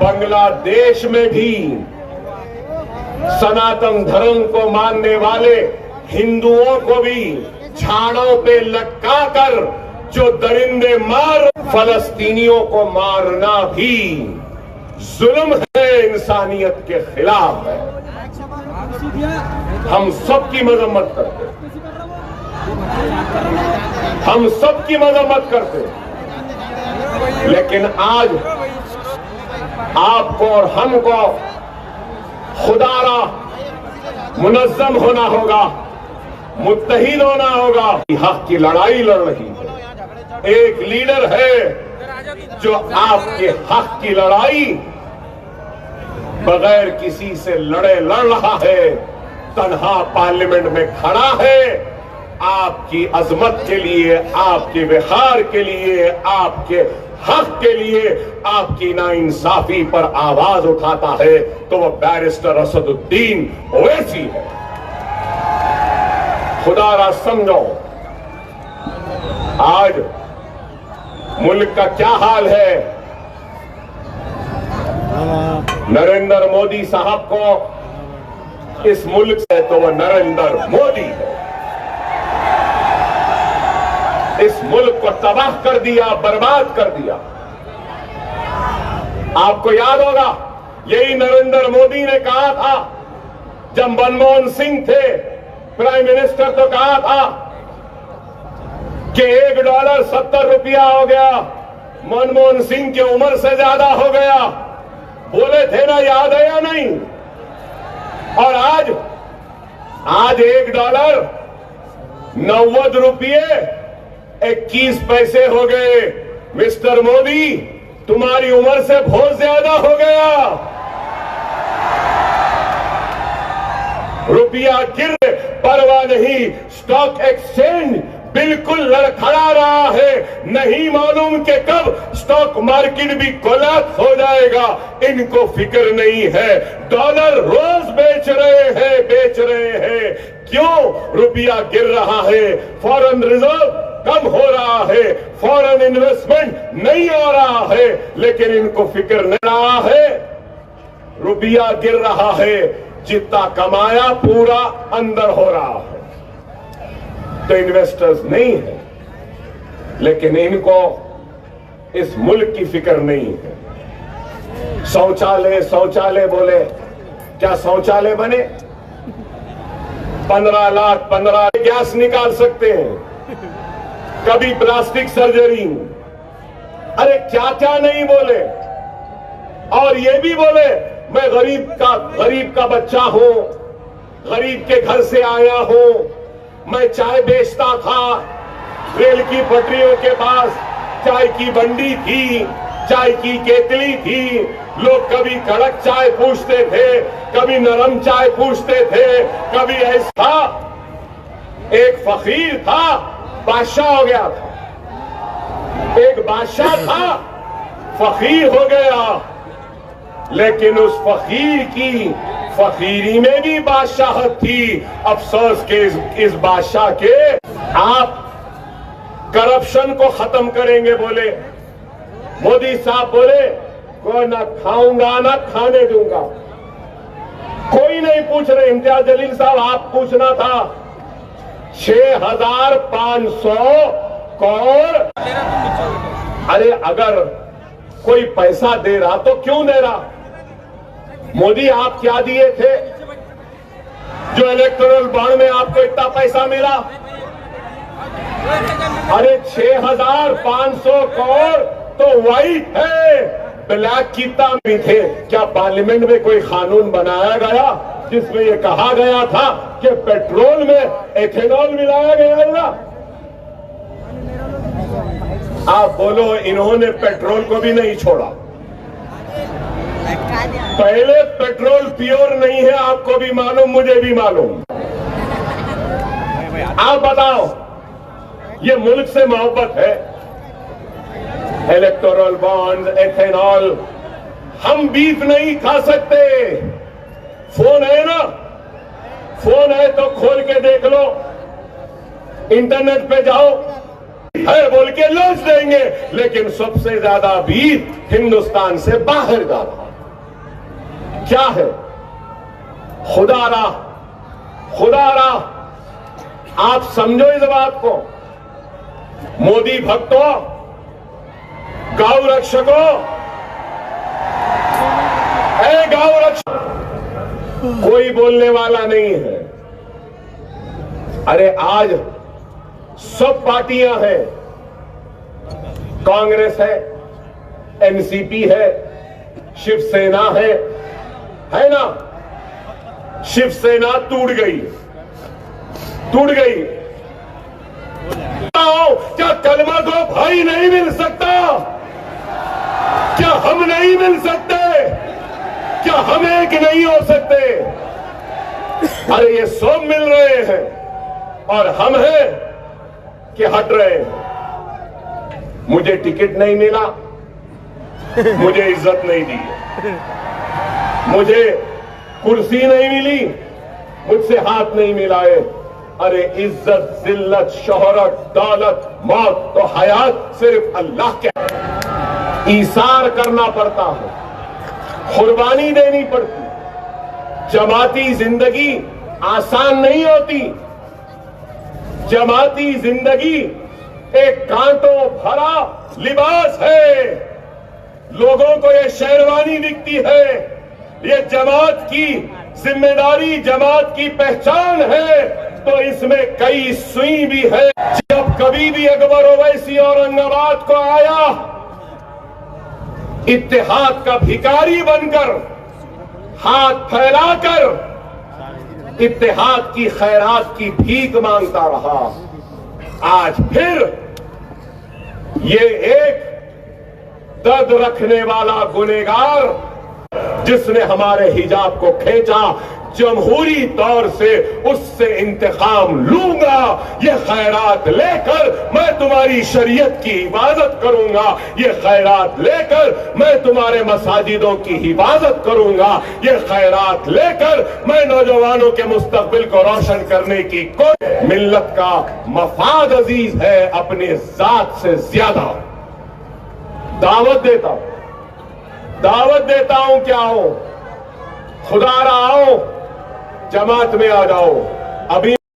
बांग्लादेश में भी सनातन धर्म को मानने वाले हिंदुओं को भी झाड़ों पे लटकाकर जो दरिंदे मार, फलस्तीनियों को मारना भी जुल्म है, इंसानियत के खिलाफ है। हम सबकी मजम्मत करते, हम सबकी मजम्मत करते, लेकिन आज आपको और हमको खुदारा मुनज़्ज़म होना होगा, मुत्तहिद होना होगा। हक की लड़ाई लड़ रही है, एक लीडर है जो आपके हक की लड़ाई बगैर किसी से लड़ रहा है, तन्हा पार्लियामेंट में खड़ा है, आपकी अजमत के लिए, आपके विहार के लिए, आपके हक के लिए, आपकी नाइंसाफी पर आवाज उठाता है, तो वह बैरिस्टर असदुद्दीन ओवैसी है। खुदारा समझो, आज मुल्क का क्या हाल है। नरेंद्र मोदी साहब को इस मुल्क से तो वह नरेंद्र मोदी है, इस मुल्क को तबाह कर दिया, बर्बाद कर दिया। आपको याद होगा, यही नरेंद्र मोदी ने कहा था जब मनमोहन सिंह थे प्राइम मिनिस्टर, तो कहा था कि $1 70 रुपया हो गया, मनमोहन सिंह की उम्र से ज्यादा हो गया। बोले थे ना, याद है या नहीं? और आज $1 90 रुपये 21 पैसे हो गए। मिस्टर मोदी, तुम्हारी उम्र से बहुत ज्यादा हो गया। रुपया गिर, परवाह नहीं, स्टॉक एक्सचेंज बिल्कुल लड़खड़ा रहा है। नहीं मालूम कि कब स्टॉक मार्केट भी कोलैप्स हो जाएगा, इनको फिक्र नहीं है। डॉलर रोज बेच रहे हैं। क्यों? रुपया गिर रहा है, फॉरेन रिजर्व कम हो रहा है, फॉरेन इन्वेस्टमेंट नहीं आ रहा है, लेकिन इनको फिक्र नहीं रहा है। रुपया गिर रहा है, जितना कमाया पूरा अंदर हो रहा है, तो इन्वेस्टर्स नहीं है, लेकिन इनको इस मुल्क की फिक्र नहीं है। शौचालय बोले, क्या शौचालय बने? 15 लाख 15 गैस निकाल सकते हैं, कभी प्लास्टिक सर्जरी, अरे क्या क्या नहीं बोले। और ये भी बोले, मैं गरीब का बच्चा हूं, गरीब के घर से आया हूं, मैं चाय बेचता था, रेल की पटरियों के पास चाय की बंडी थी, चाय की केतली थी, लोग कभी कड़क चाय पूछते थे, कभी नरम चाय पूछते थे, कभी ऐसा। एक फकीर था, बादशाह हो गया था, एक बादशाह था, फकीर हो गया, लेकिन उस फकीर की फकीरी में भी बादशाहत थी। अफसोस के इस बादशाह के, आप करप्शन को खत्म करेंगे बोले, मोदी साहब बोले कोई ना खाऊंगा ना खाने दूंगा, कोई नहीं पूछ रहे। इम्तियाज जलील साहब, आप पूछना था 6500 करोड़। अरे अगर कोई पैसा दे रहा तो क्यों दे रहा? मोदी, आप क्या दिए थे जो इलेक्टोरल बॉन्ड में आपको इतना पैसा मिला? अरे 6500 करोड़ तो व्हाइट है, ब्लैक कितना भी थे। क्या पार्लियामेंट में कोई कानून बनाया गया जिसमें यह कहा गया था कि पेट्रोल में एथेनॉल मिलाया गया ना? आप बोलो, इन्होंने पेट्रोल को भी नहीं छोड़ा। पहले पेट्रोल प्योर नहीं है, आपको भी मालूम, मुझे भी मालूम। आप बताओ, ये मुल्क से मोहब्बत है? इलेक्टोरल बॉन्ड, एथेनॉल, हम बीफ नहीं खा सकते। फोन है ना, फोन है तो खोल के देख लो, इंटरनेट पे जाओ, है बोल के लॉन्च देंगे, लेकिन सबसे ज्यादा बीफ हिंदुस्तान से बाहर जा रहा है। क्या है? खुदारा, खुदारा, आप समझो इस बात को। मोदी भक्तों, गौ रक्षकों, ऐ गौ रक्षक, कोई बोलने वाला नहीं है। अरे आज सब पार्टियां हैं, कांग्रेस है, एनसीपी है, शिवसेना है ना? शिवसेना टूट गई, टूट गई। क्या कलमा को भाई नहीं मिल सकता? क्या हम नहीं मिल सकते? क्या हम एक नहीं हो सकते? अरे ये सब मिल रहे हैं और हम हैं कि हट रहे हैं। मुझे टिकट नहीं मिला, मुझे इज्जत नहीं दी, मुझे कुर्सी नहीं मिली, मुझसे हाथ नहीं मिलाए। अरे इज्जत, जिल्लत, शोहरत, दौलत, मौत तो हयात सिर्फ अल्लाह के। ईसार करना पड़ता है, कुर्बानी देनी पड़ती। जमाती जिंदगी आसान नहीं होती। जमाती जिंदगी एक कांटों भरा लिबास है। लोगों को ये शेरवानी दिखती है, ये जमात की जिम्मेदारी, जमात की पहचान है, तो इसमें कई सुई भी है। जब कभी भी अकबर ओवैसी औरंगाबाद को आया, इत्तेहाद का भिखारी बनकर, हाथ फैलाकर इत्तेहाद की खैरात की भीख मांगता रहा। आज फिर ये एक दर्द रखने वाला गुनहगार, जिसने हमारे हिजाब को खींचा, जमहूरी तौर से उससे इंतकाम लूंगा। ये खैरात लेकर मैं तुम्हारी शरीयत की हिफाजत करूंगा। ये खैरात लेकर मैं तुम्हारे मसाजिदों की हिफाजत करूंगा। ये खैरात लेकर मैं नौजवानों के मुस्तकबिल को रोशन करने की कोशिश। मिल्लत का मफाद अजीज है अपने जात से ज्यादा। दावत देता हूं क्या हो, खुदारा आओ, जमात में आ जाओ। अभी